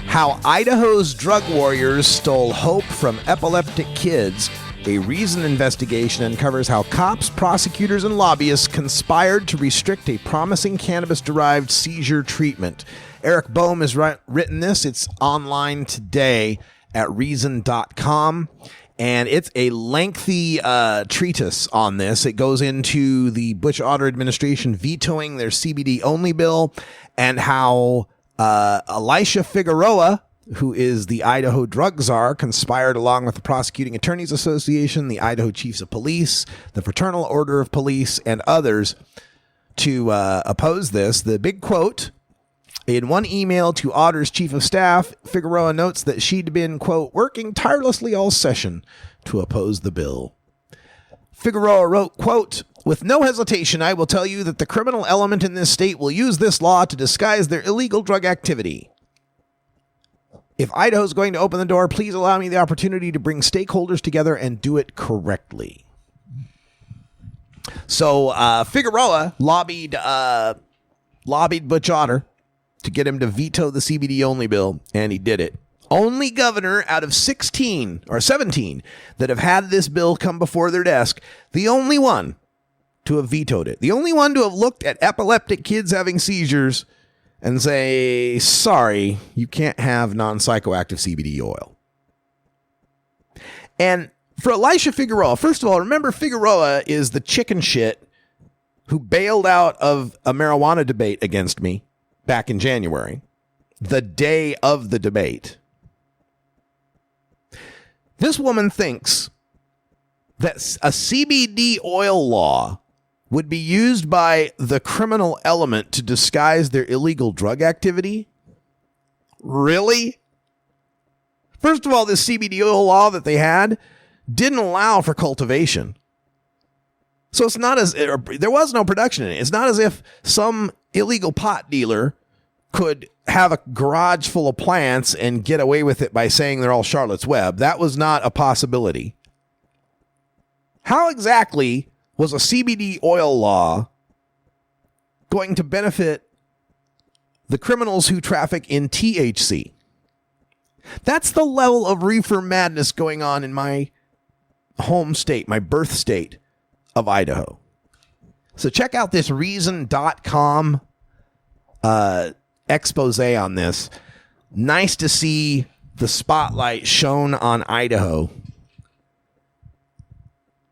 how Idaho's drug warriors stole hope from epileptic kids A Reason investigation uncovers how cops, prosecutors, and lobbyists conspired to restrict a promising cannabis-derived seizure treatment. Eric Boehm has written this. It's online today at Reason.com. And it's a lengthy treatise on this. It goes into the Bush Otter administration vetoing their CBD-only bill and how Elisha Figueroa, who is the Idaho drug czar, conspired along with the Prosecuting Attorneys Association, the Idaho Chiefs of Police, the Fraternal Order of Police, and others to oppose this. The big quote, in one email to Otter's chief of staff, Figueroa notes that she'd been, quote, working tirelessly all session to oppose the bill. Figueroa wrote, quote, with no hesitation, I will tell you that the criminal element in this state will use this law to disguise their illegal drug activity. If Idaho's going to open the door, please allow me the opportunity to bring stakeholders together and do it correctly. So Figueroa lobbied Butch Otter to get him to veto the CBD-only bill, and he did it. Only governor out of 16 or 17 that have had this bill come before their desk, the only one to have vetoed it. The only one to have looked at epileptic kids having seizures and say, sorry, you can't have non-psychoactive CBD oil. And for Elisha Figueroa, first of all, remember Figueroa is the chicken shit who bailed out of a marijuana debate against me back in January, the day of the debate. This woman thinks that a CBD oil law would be used by the criminal element to disguise their illegal drug activity? Really? First of all, this CBD oil law that they had didn't allow for cultivation. So it's not as, there was no production in it. It's not as if some illegal pot dealer could have a garage full of plants and get away with it by saying they're all Charlotte's Web. That was not a possibility. How exactly was a CBD oil law going to benefit the criminals who traffic in THC? That's the level of reefer madness going on in my home state, my birth state of Idaho. So check out this Reason.com expose on this. Nice to see the spotlight shown on Idaho.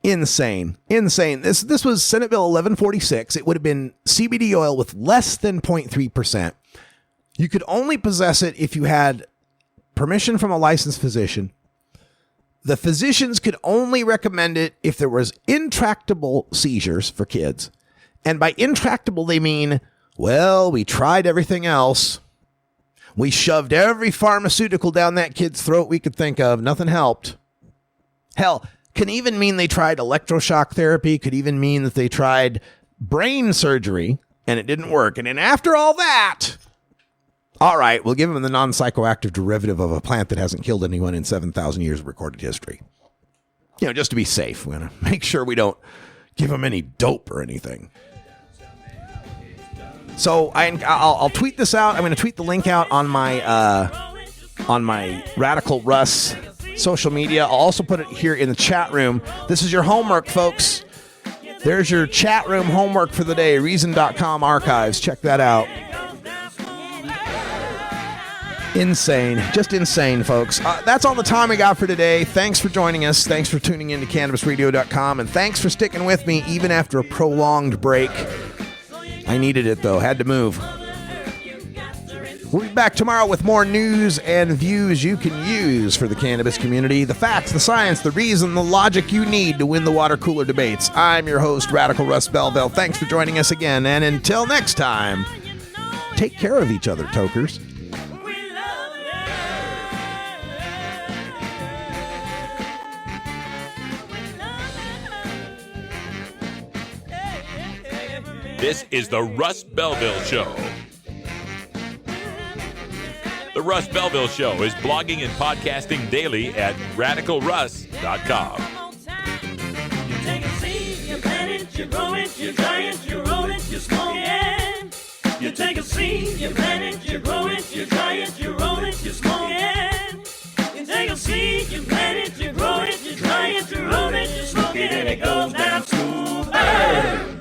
Insane. This was Senate Bill 1146. It would have been CBD oil with less than 0.3%. You could only possess it if you had permission from a licensed physician. The physicians could only recommend it if there was intractable seizures for kids. And by intractable, they mean, well, we tried everything else. We shoved every pharmaceutical down that kid's throat we could think of. Nothing helped. Hell, can even mean they tried electroshock therapy, could even mean that they tried brain surgery, and it didn't work. And then after all that, all right, we'll give them the non-psychoactive derivative of a plant that hasn't killed anyone in 7,000 years of recorded history. You know, just to be safe. We're going to make sure we don't give them any dope or anything. So I'll tweet this out. I'm going to tweet the link out on my Radical Russ social media. I'll also put it here in the chat room. This is your homework, folks. There's your chat room homework for the day. Reason.com archives. Check that out. Insane. Just insane, folks. That's all the time we got for today. Thanks for joining us. Thanks for tuning in to CannabisRadio.com. And thanks for sticking with me even after a prolonged break. I needed it, though. Had to move. We'll be back tomorrow with more news and views you can use for the cannabis community. The facts, the science, the reason, the logic you need to win the water cooler debates. I'm your host, Radical Russ Belville. Thanks for joining us again. And until next time, take care of each other, tokers. This is the Russ Belville Show. The Russ Belville Show is blogging and podcasting daily at RadicalRuss.com. You take a seed, you plant it, you grow it, you dry it, you roll it, you smoke it. You take a seed, you plant it, you grow it, you dry it, you roll it, you smoke it. take a seed, you plant it, you grow it, you dry it, you roll it, you smoke it, and it goes down to burn.